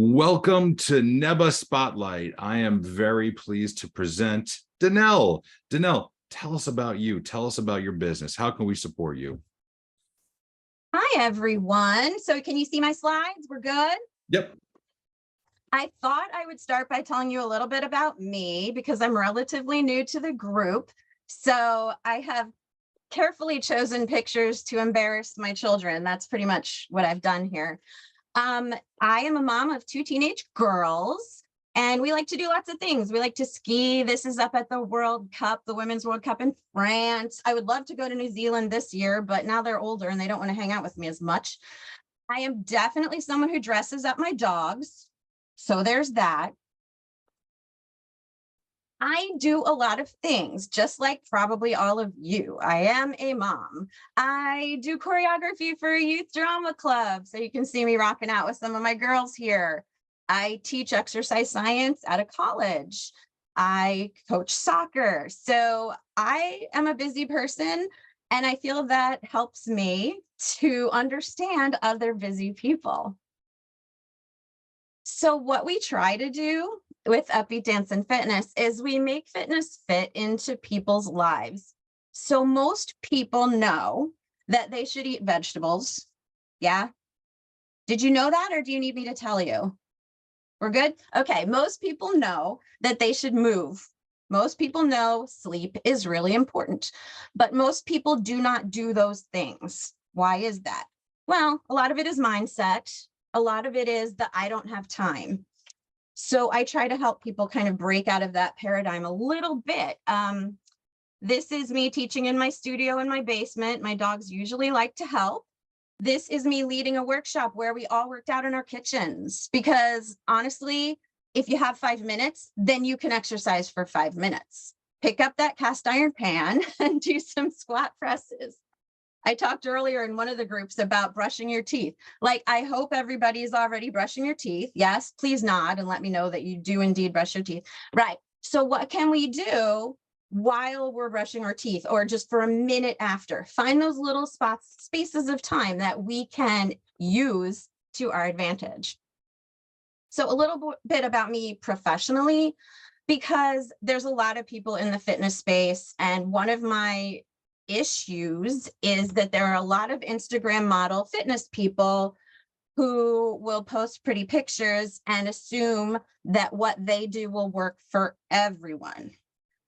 Welcome to NEBA Spotlight. I am very pleased to present Denel. Denel, tell us about you. Tell us about your business. How can we support you? Hi, everyone. So can you see my slides? We're good? Yep. I thought I would start by telling you a little bit about me because I'm relatively new to the group. So I have carefully chosen pictures to embarrass my children. That's pretty much what I've done here. I am a mom of 2 teenage girls, and we like to do lots of things. We like to ski. This is up at the World Cup, the Women's World Cup in France. I would love to go to New Zealand this year, but now they're older and they don't want to hang out with me as much. I am definitely someone who dresses up my dogs. So there's that. I do a lot of things, just like probably all of you. I am a mom. I do choreography for a youth drama club, so you can see me rocking out with some of my girls here. I teach exercise science at a college. I coach soccer. So I am a busy person, and I feel that helps me to understand other busy people. So what we try to do with Upbeat Dance and Fitness is we make fitness fit into people's lives. So most people know that they should eat vegetables. Yeah. Did you know that, or do you need me to tell you? We're good? Okay. Most people know that they should move. Most people know sleep is really important, but most people do not do those things. Why is that? Well, a lot of it is mindset. A lot of it is that I don't have time. So I try to help people kind of break out of that paradigm a little bit. This is me teaching in my studio in my basement. My dogs usually like to help. This is me leading a workshop where we all worked out in our kitchens, because honestly, if you have 5 minutes, then you can exercise for 5 minutes. Pick up that cast iron pan and do some squat presses. I talked earlier in one of the groups about brushing your teeth. Like, I hope everybody is already brushing your teeth. Yes, please nod and let me know that you do indeed brush your teeth. Right. So what can we do while we're brushing our teeth, or just for a minute after? Find those little spaces of time that we can use to our advantage. So a little bit about me professionally, because there's a lot of people in the fitness space, and one of my issues is that there are a lot of Instagram model fitness people who will post pretty pictures and assume that what they do will work for everyone.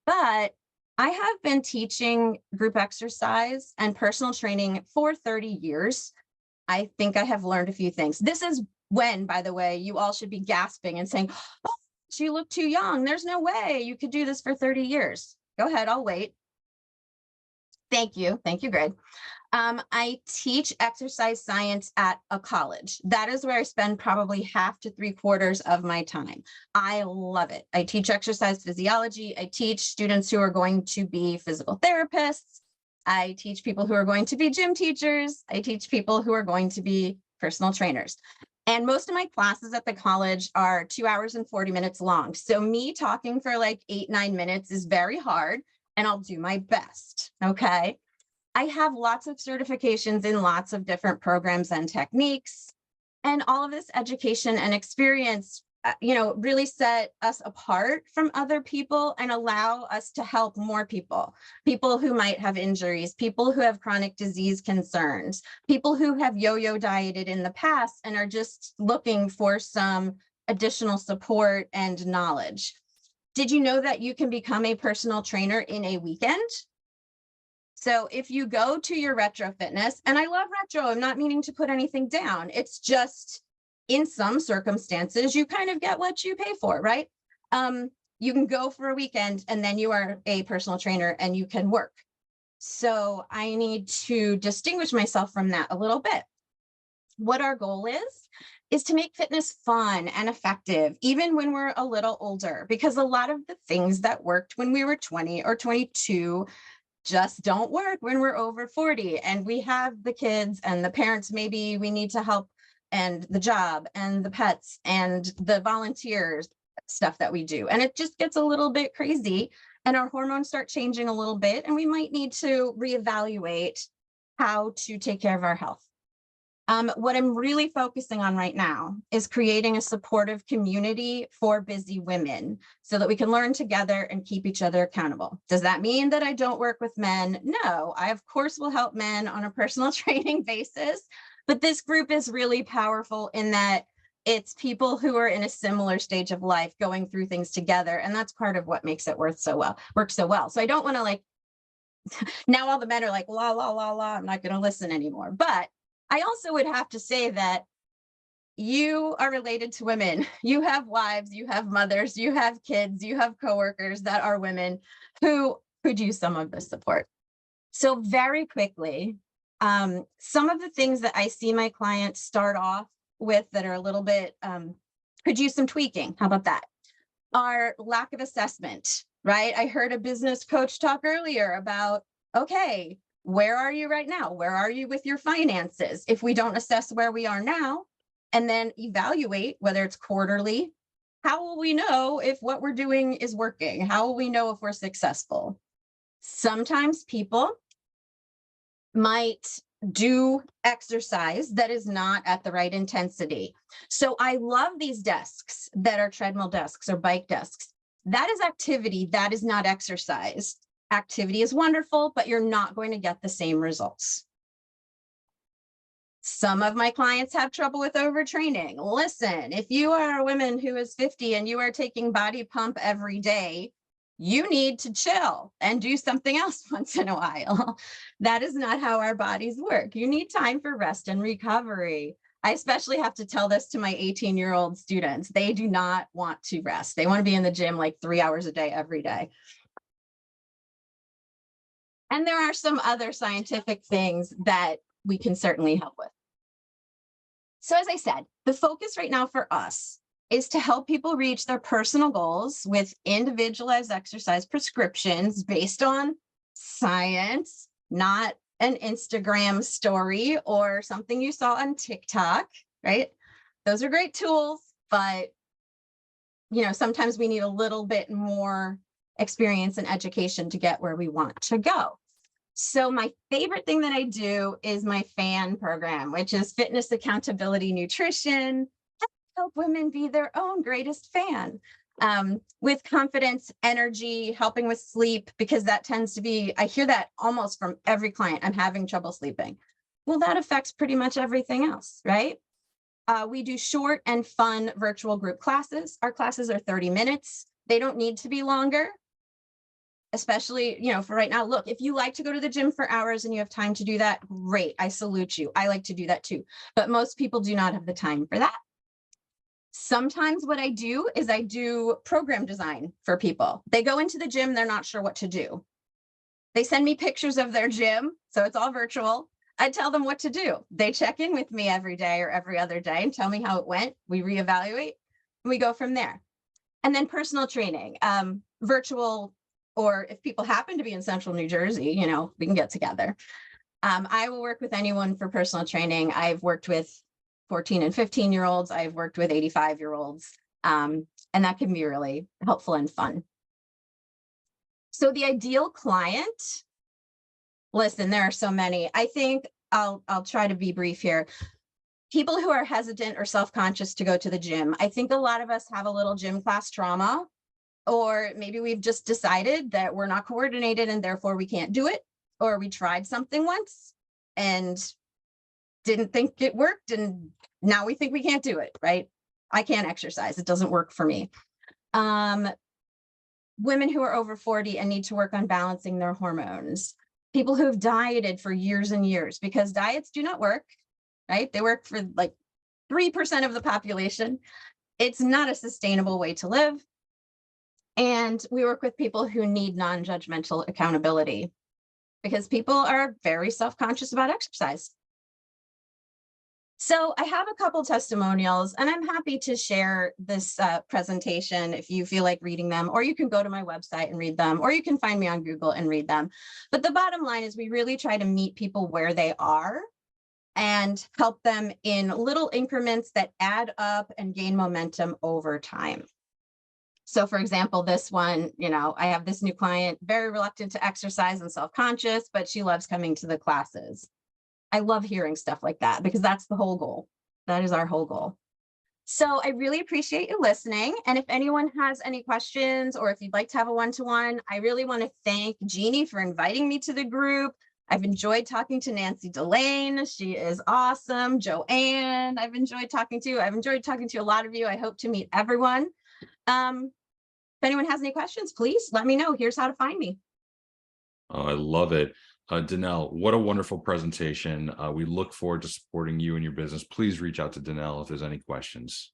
But I have been teaching group exercise and personal training for 30 years. I think I have learned a few things. This is when, by the way, you all should be gasping and saying, "Oh, you look too young. There's no way you could do this for 30 years. Go ahead, I'll wait." Thank you. Thank you, Greg. I teach exercise science at a college. That is where I spend probably half to 3/4 of my time. I love it. I teach exercise physiology. I teach students who are going to be physical therapists. I teach people who are going to be gym teachers. I teach people who are going to be personal trainers. And most of my classes at the college are 2 hours and 40 minutes long. So me talking for like 8-9 minutes is very hard, and I'll do my best. Okay. I have lots of certifications in lots of different programs and techniques, and all of this education and experience, really set us apart from other people and allow us to help more people who might have injuries, people who have chronic disease concerns, people who have yo-yo dieted in the past and are just looking for some additional support and knowledge. Did you know that you can become a personal trainer in a weekend? So if you go to your retro fitness, and I love retro, I'm not meaning to put anything down. It's just in some circumstances, you kind of get what you pay for, right? You can go for a weekend and then you are a personal trainer and you can work. So I need to distinguish myself from that a little bit. What our goal is to make fitness fun and effective, even when we're a little older, because a lot of the things that worked when we were 20 or 22 just don't work when we're over 40 and we have the kids and the parents. Maybe we need to help, and the job and the pets and the volunteers stuff that we do. And it just gets a little bit crazy and our hormones start changing a little bit, and we might need to reevaluate how to take care of our health. What I'm really focusing on right now is creating a supportive community for busy women so that we can learn together and keep each other accountable. Does that mean that I don't work with men? No, I of course will help men on a personal training basis, but this group is really powerful in that it's people who are in a similar stage of life going through things together. And that's part of what makes it work so well. So I don't want to like, now all the men are like, la, la, la, la, I'm not going to listen anymore. But I also would have to say that you are related to women. You have wives, you have mothers, you have kids, you have coworkers that are women who could use some of this support. So very quickly, some of the things that I see my clients start off with that are a little bit, could use some tweaking. How about that? Our lack of assessment, right? I heard a business coach talk earlier about, okay, where are you right now? Where are you with your finances? If we don't assess where we are now and then evaluate, whether it's quarterly, how will we know if what we're doing is working? How will we know if we're successful? Sometimes people might do exercise that is not at the right intensity. So I love these desks that are treadmill desks or bike desks. That is activity, that is not exercise. Activity is wonderful, but you're not going to get the same results. Some of my clients have trouble with overtraining. Listen, if you are a woman who is 50 and you are taking body pump every day, you need to chill and do something else once in a while. That is not how our bodies work. You need time for rest and recovery. I especially have to tell this to my 18-year-old students. They do not want to rest. They want to be in the gym like 3 hours a day, every day. And there are some other scientific things that we can certainly help with. So as I said, the focus right now for us is to help people reach their personal goals with individualized exercise prescriptions based on science, not an Instagram story or something you saw on TikTok, right? Those are great tools, but sometimes we need a little bit more experience and education to get where we want to go. So my favorite thing that I do is my FAN program, which is Fitness Accountability Nutrition. Help women be their own greatest fan, with confidence, energy, helping with sleep, because that tends to be, I hear that almost from every client, I'm having trouble sleeping. Well, that affects pretty much everything else, right? We do short and fun virtual group classes. Our classes are 30 minutes. They don't need to be longer, especially, for right now. Look, if you like to go to the gym for hours and you have time to do that, great. I salute you. I like to do that too. But most people do not have the time for that. Sometimes what I do is I do program design for people. They go into the gym, they're not sure what to do. They send me pictures of their gym, so it's all virtual. I tell them what to do. They check in with me every day or every other day and tell me how it went. We reevaluate, and we go from there. And then personal training, virtual, or if people happen to be in Central New Jersey, we can get together. I will work with anyone for personal training. I've worked with 14 and 15-year-olds. I've worked with 85-year-olds, and that can be really helpful and fun. So the ideal client, listen, there are so many. I think I'll try to be brief here. People who are hesitant or self-conscious to go to the gym. I think a lot of us have a little gym class trauma, or maybe we've just decided that we're not coordinated and therefore we can't do it, or we tried something once and didn't think it worked, and now we think we can't do it, right? I can't exercise. It doesn't work for me. Women who are over 40 and need to work on balancing their hormones. People who have dieted for years and years, because diets do not work, right? They work for like 3% of the population. It's not a sustainable way to live. And we work with people who need non-judgmental accountability, because people are very self-conscious about exercise. So I have a couple testimonials, and I'm happy to share this presentation if you feel like reading them, or you can go to my website and read them, or you can find me on Google and read them. But the bottom line is we really try to meet people where they are and help them in little increments that add up and gain momentum over time. So for example, this one, I have this new client, very reluctant to exercise and self-conscious, but she loves coming to the classes. I love hearing stuff like that because that's the whole goal. That is our whole goal. So I really appreciate you listening. And if anyone has any questions or if you'd like to have a one-to-one, I really want to thank Jeannie for inviting me to the group. I've enjoyed talking to Nancy Delane. She is awesome. Joanne, I've enjoyed talking to. I've enjoyed talking to a lot of you. I hope to meet everyone. If anyone has any questions, please let me know. Here's how to find me. Oh, I love it. Denel, what a wonderful presentation. We look forward to supporting you and your business. Please reach out to Denel if there's any questions.